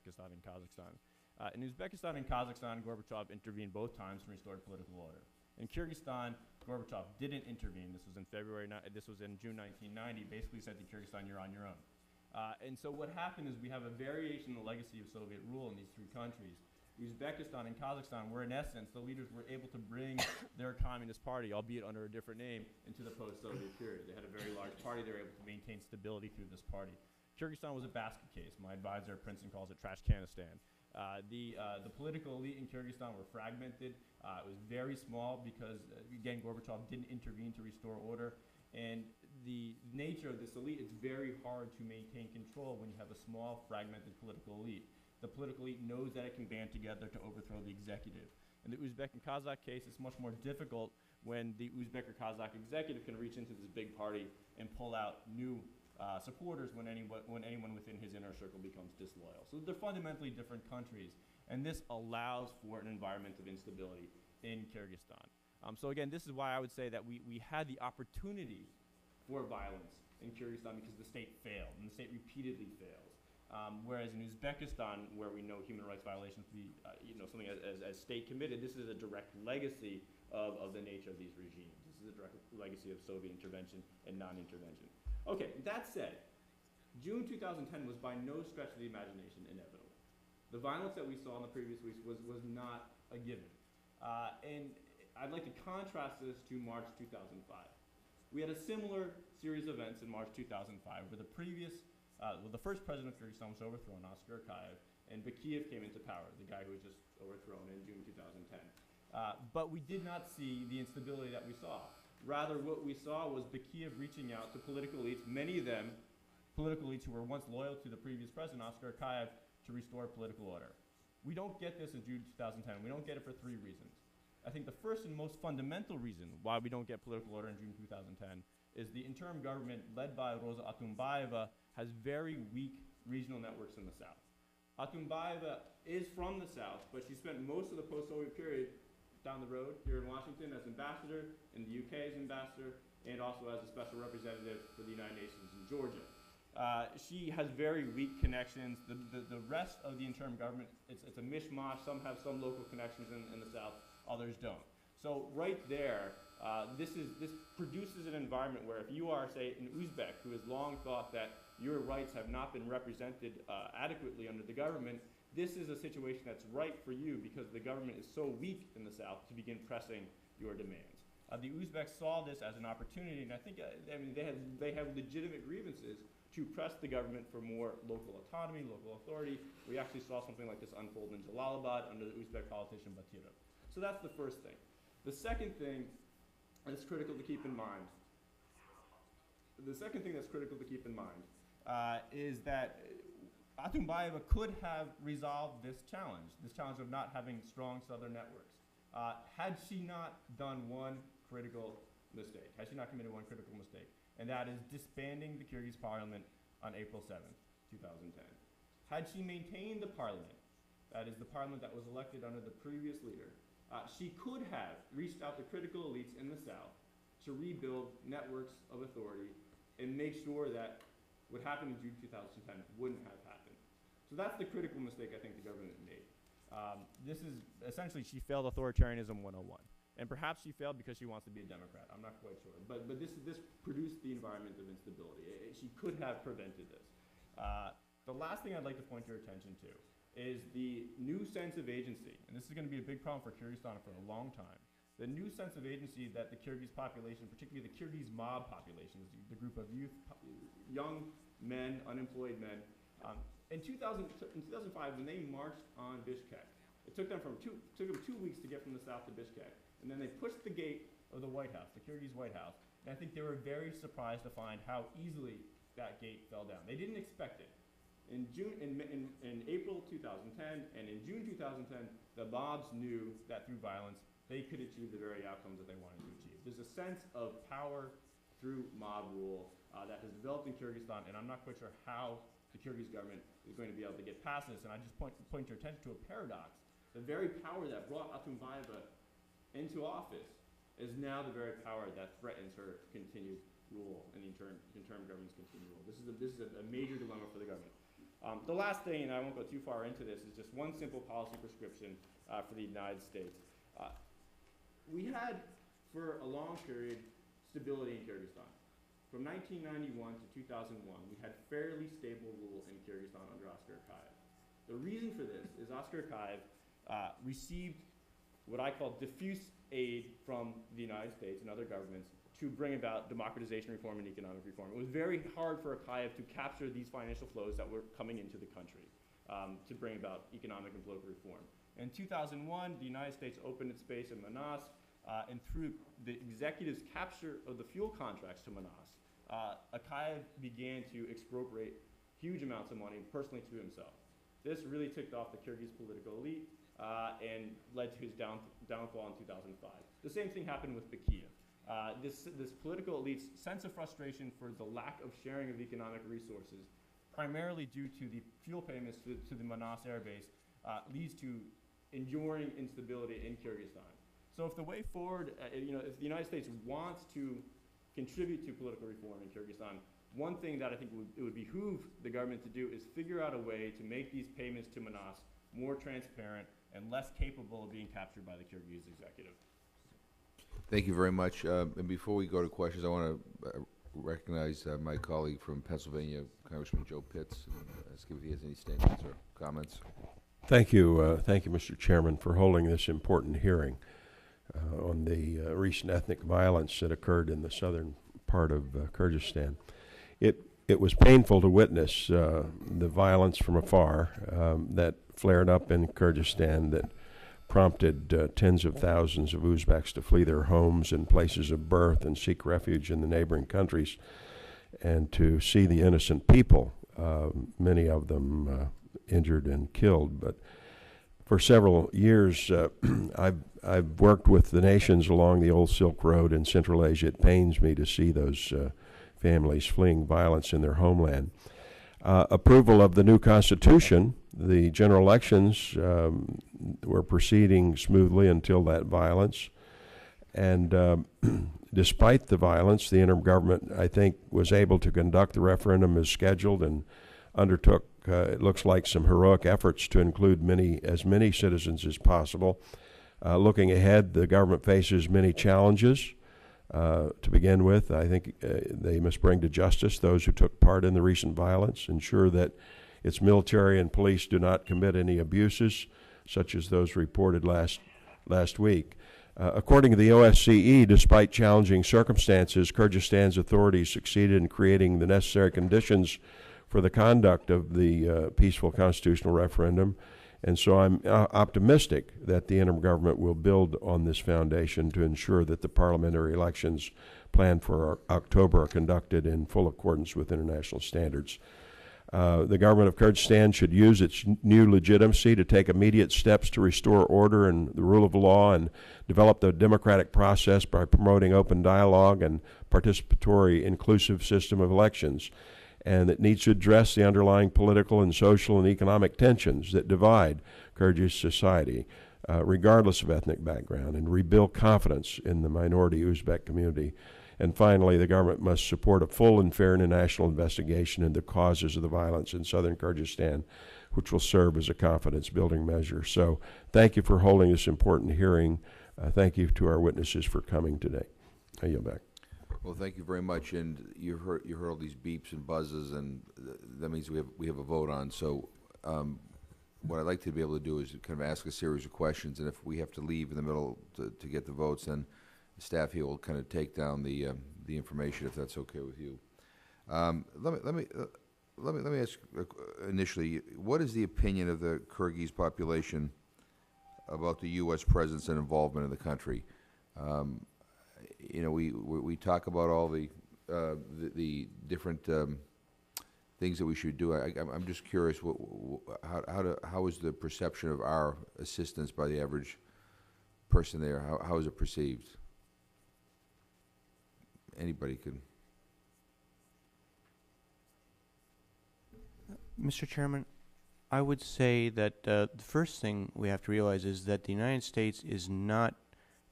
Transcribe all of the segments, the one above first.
Uzbekistan and Kazakhstan. In Uzbekistan and Kazakhstan, Gorbachev intervened both times to restore political order. In Kyrgyzstan, Gorbachev didn't intervene. This was in June 1990. Basically said to Kyrgyzstan, "You're on your own." And so what happened is we have a variation in the legacy of Soviet rule in these three countries. Uzbekistan and Kazakhstan were, in essence, the leaders were able to bring their communist party, albeit under a different name, into the post-Soviet period. They had a very large party. They were able to maintain stability through this party. Kyrgyzstan was a basket case. My advisor at Princeton calls it trash canistan. The political elite in Kyrgyzstan were fragmented. It was very small because, again, Gorbachev didn't intervene to restore order. And the nature of this elite, it's very hard to maintain control when you have a small, fragmented political elite. The political elite knows that it can band together to overthrow the executive. In the Uzbek and Kazakh case, it's much more difficult when the Uzbek or Kazakh executive can reach into this big party and pull out new supporters when anyone within his inner circle becomes disloyal. So they're fundamentally different countries, and this allows for an environment of instability in Kyrgyzstan. So again, this is why I would say that we had the opportunity for violence in Kyrgyzstan because the state failed, and the state repeatedly fails. Whereas in Uzbekistan, where we know human rights violations to be something as state committed, this is a direct legacy of the nature of these regimes. This is a direct legacy of Soviet intervention and non-intervention. Okay, that said, June 2010 was by no stretch of the imagination inevitable. The violence that we saw in the previous weeks was not a given. And I'd like to contrast this to March 2005. We had a similar series of events in March 2005 where the first president of Kyrgyzstan was overthrown, Oscar Akayev, and Bakiyev came into power, the guy who was just overthrown in June 2010. But we did not see the instability that we saw. Rather, what we saw was Bakiyev reaching out to political elites, many of them political elites who were once loyal to the previous president, Oscar Akayev, to restore political order. We don't get this in June 2010. We don't get it for three reasons. I think the first and most fundamental reason why we don't get political order in June 2010 is the interim government led by Rosa Atunbayeva has very weak regional networks in the south. Atunbayeva is from the south, but she spent most of the post-Soviet period down the road here in Washington as ambassador, in the UK as ambassador, and also as a special representative for the United Nations in Georgia. She has very weak connections. The rest of the interim government, it's a mishmash. Some have some local connections in the south, others don't. So right there, this produces an environment where if you are, say, an Uzbek who has long thought that your rights have not been represented adequately under the government, this is a situation that's right for you because the government is so weak in the south to begin pressing your demands. The Uzbeks saw this as an opportunity, and I think they have legitimate grievances to press the government for more local autonomy, local authority. We actually saw something like this unfold in Jalalabad under the Uzbek politician Batyrov. So that's the first thing. The second thing that's critical to keep in mind, is that Atunbayeva could have resolved this challenge of not having strong southern networks, had she not done one critical mistake, had she not committed one critical mistake, and that is disbanding the Kyrgyz parliament on April 7th, 2010. Had she maintained the parliament, that is the parliament that was elected under the previous leader, she could have reached out to critical elites in the south to rebuild networks of authority and make sure that what happened in June 2010 wouldn't have happened. So that's the critical mistake I think the government made. This is essentially, she failed authoritarianism 101. And perhaps she failed because she wants to be a Democrat. I'm not quite sure. But this produced the environment of instability. She could have prevented this. The last thing I'd like to point your attention to is the new sense of agency. And this is going to be a big problem for Kyrgyzstan for a long time. The new sense of agency that the Kyrgyz population, particularly the Kyrgyz mob population, the group of young men, unemployed men, in 2005, when they marched on Bishkek, it took them 2 weeks to get from the south to Bishkek. And then they pushed the gate of the White House, the Kyrgyz White House. And I think they were very surprised to find how easily that gate fell down. They didn't expect it. In April 2010 and in June 2010, the mobs knew that through violence, they could achieve the very outcomes that they wanted to achieve. There's a sense of power through mob rule that has developed in Kyrgyzstan, and I'm not quite sure how the Kyrgyz government is going to be able to get past this. And I just point your attention to a paradox. The very power that brought Atunbayeva into office is now the very power that threatens her continued rule and the interim government's continued rule. This is a major dilemma for the government. The last thing, and I won't go too far into this, is just one simple policy prescription for the United States. We had, for a long period, stability in Kyrgyzstan. From 1991 to 2001, we had fairly stable rule in Kyrgyzstan under Oscar Akayev. The reason for this is Oscar Akayev received what I call diffuse aid from the United States and other governments to bring about democratization reform and economic reform. It was very hard for Akayev to capture these financial flows that were coming into the country to bring about economic and political reform. In 2001, the United States opened its base in Manas, and through the executive's capture of the fuel contracts to Manas, Akayev began to expropriate huge amounts of money personally to himself. This really ticked off the Kyrgyz political elite and led to his downfall in 2005. The same thing happened with Bakiyev. This political elite's sense of frustration for the lack of sharing of economic resources, primarily due to the fuel payments to the Manas air base, leads to enduring instability in Kyrgyzstan. So if the way forward, if the United States wants to contribute to political reform in Kyrgyzstan, one thing that I think it would behoove the government to do is figure out a way to make these payments to Manas more transparent and less capable of being captured by the Kyrgyz executive. Thank you very much. And before we go to questions, I want to recognize my colleague from Pennsylvania, Congressman Joe Pitts, and ask if he has any statements or comments. Thank you, Mr. Chairman, for holding this important hearing on the recent ethnic violence that occurred in the southern part of Kyrgyzstan. It was painful to witness the violence from afar that flared up in Kyrgyzstan that prompted tens of thousands of Uzbeks to flee their homes and places of birth and seek refuge in the neighboring countries, and to see the innocent people, many of them injured and killed. But for several years, I've worked with the nations along the old Silk Road in Central Asia. It pains me to see those families fleeing violence in their homeland. Approval of the new constitution, the general elections were proceeding smoothly until that violence. And despite the violence, the interim government, I think, was able to conduct the referendum as scheduled and undertook, it looks like, some heroic efforts to include as many citizens as possible. Looking ahead, the government faces many challenges. To begin with, I think they must bring to justice those who took part in the recent violence, ensure that its military and police do not commit any abuses, such as those reported last week. According to the OSCE, despite challenging circumstances, Kyrgyzstan's authorities succeeded in creating the necessary conditions for the conduct of the peaceful constitutional referendum. And so I'm optimistic that the interim government will build on this foundation to ensure that the parliamentary elections planned for October are conducted in full accordance with international standards. The government of Kyrgyzstan should use its new legitimacy to take immediate steps to restore order and the rule of law and develop the democratic process by promoting open dialogue and participatory inclusive system of elections. And it needs to address the underlying political and social and economic tensions that divide Kyrgyz society, regardless of ethnic background, and rebuild confidence in the minority Uzbek community. And finally, the government must support a full and fair international investigation into the causes of the violence in southern Kyrgyzstan, which will serve as a confidence-building measure. So thank you for holding this important hearing. Thank you to our witnesses for coming today. I yield back. Well, thank you very much. And you heard all these beeps and buzzes, and that means we have a vote on. So what I'd like to be able to do is kind of ask a series of questions, and if we have to leave in the middle to get the votes, then the staff here will kind of take down the information, if that's okay with you. Let me ask initially, what is the opinion of the Kyrgyz population about the U.S. presence and involvement in the country? You know, we talk about all the different things that we should do. I'm just curious, how is the perception of our assistance by the average person there? How is it perceived? Anybody can. Mr. Chairman, I would say that the first thing we have to realize is that the United States is not,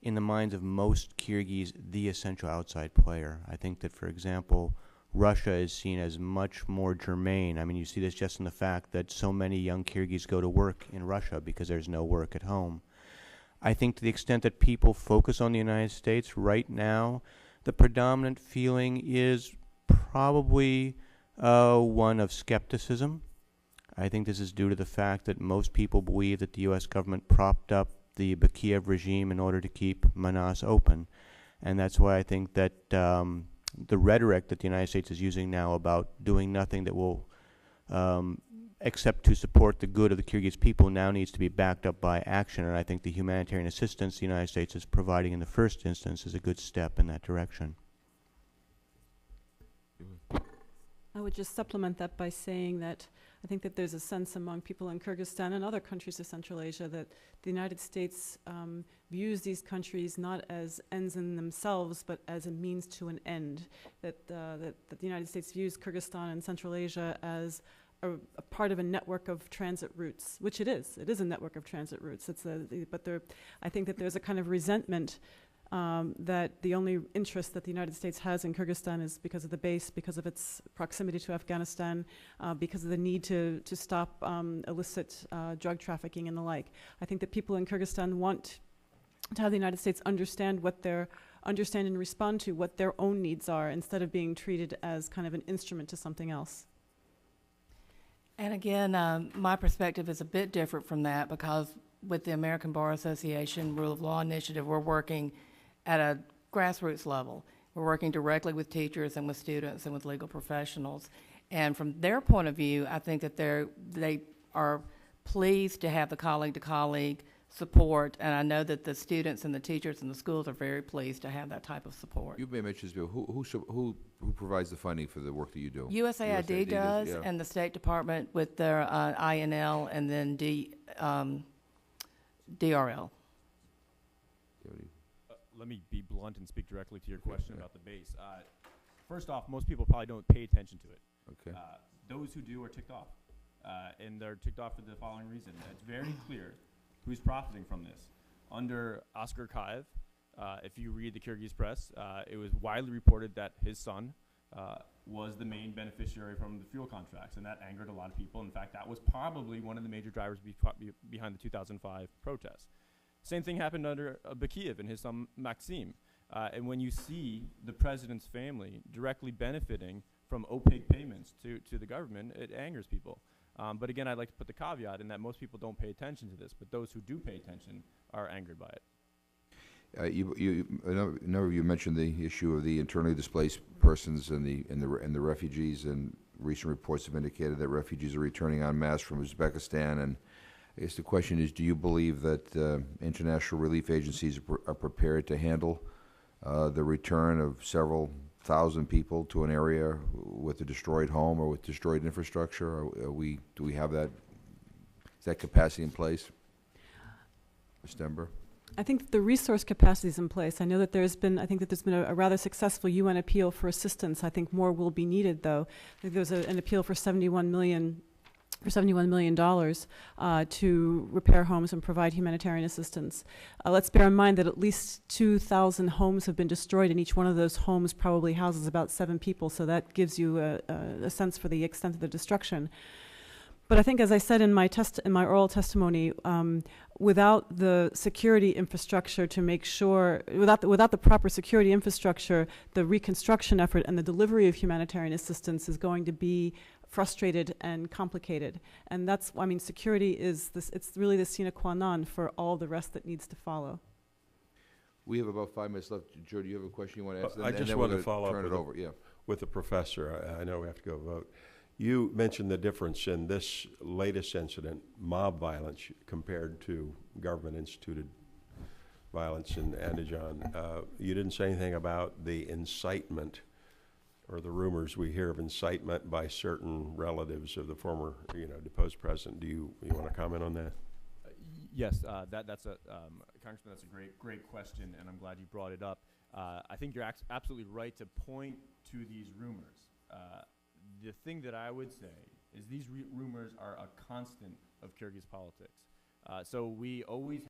in the minds of most Kyrgyz, the essential outside player. I think that, for example, Russia is seen as much more germane. I mean, you see this just in the fact that so many young Kyrgyz go to work in Russia because there's no work at home. I think to the extent that people focus on the United States right now, the predominant feeling is probably one of skepticism. I think this is due to the fact that most people believe that the U.S. government propped up the Bakiev regime in order to keep Manas open. And that's why I think that the rhetoric that the United States is using now about doing nothing that will except to support the good of the Kyrgyz people now needs to be backed up by action. And I think the humanitarian assistance the United States is providing in the first instance is a good step in that direction. I would just supplement that by saying that I think that there's a sense among people in Kyrgyzstan and other countries of Central Asia that the United States views these countries not as ends in themselves, but as a means to an end. That the United States views Kyrgyzstan and Central Asia as a part of a network of transit routes, which it is. It is a network of transit routes. I think that there's a kind of resentment that the only interest that the United States has in Kyrgyzstan is because of the base, because of its proximity to Afghanistan, because of the need to stop illicit drug trafficking and the like. I think that people in Kyrgyzstan want to have the United States understand and respond to what their own needs are instead of being treated as kind of an instrument to something else. And again, my perspective is a bit different from that because with the American Bar Association Rule of Law Initiative, we're working at a grassroots level. We're working directly with teachers and with students and with legal professionals. And from their point of view, I think that they are pleased to have the colleague-to-colleague support, and I know that the students and the teachers and the schools are very pleased to have that type of support. You may mention this, but who provides the funding for the work that you do? USAID does, yeah. and the State Department with their INL, and then DRL. Let me be blunt and speak directly to your question about the base. First off, most people probably don't pay attention to it. Okay. Those who do are ticked off, and they're ticked off for the following reason. It's very clear who's profiting from this. Under Oscar Kayev, if you read the Kyrgyz press, it was widely reported that his son was the main beneficiary from the fuel contracts, and that angered a lot of people. In fact, that was probably one of the major drivers behind the 2005 protests. Same thing happened under Bakiev and his son Maxim. And when you see the president's family directly benefiting from opaque payments to the government, it angers people. But again, I'd like to put the caveat in that most people don't pay attention to this, but those who do pay attention are angered by it. A number of you mentioned the issue of the internally displaced persons and the refugees, and recent reports have indicated that refugees are returning en masse from Uzbekistan. And I guess the question is, do you believe that international relief agencies are prepared to handle the return of several thousand people to an area with a destroyed home or with destroyed infrastructure? Do we have that? Is that capacity in place? Ms. Denber? I think that the resource capacity is in place. I know that there's been a rather successful UN appeal for assistance. I think more will be needed, though. I think there's an appeal for $71 million to repair homes and provide humanitarian assistance. Let's bear in mind that at least 2,000 homes have been destroyed, and each one of those homes probably houses about 7 people, so that gives you a sense for the extent of the destruction. But I think, as I said in my oral testimony, without the security infrastructure to make sure, without the proper security infrastructure, the reconstruction effort and the delivery of humanitarian assistance is going to be frustrated and complicated. And that's, I mean, security is this, it's really the sine qua non for all the rest that needs to follow. We have about 5 minutes left. Joe, do you have a question you want to ask? I just wanted to follow up with the professor. I know we have to go vote. You mentioned the difference in this latest incident, mob violence, compared to government-instituted violence in Andijan. You didn't say anything about the incitement or the rumors we hear of incitement by certain relatives of the former, deposed president. Do you want to comment on that? Yes, that's a Congressman. That's a great question, and I'm glad you brought it up. I think you're absolutely right to point to these rumors. The thing that I would say is these rumors are a constant of Kyrgyz politics. So we always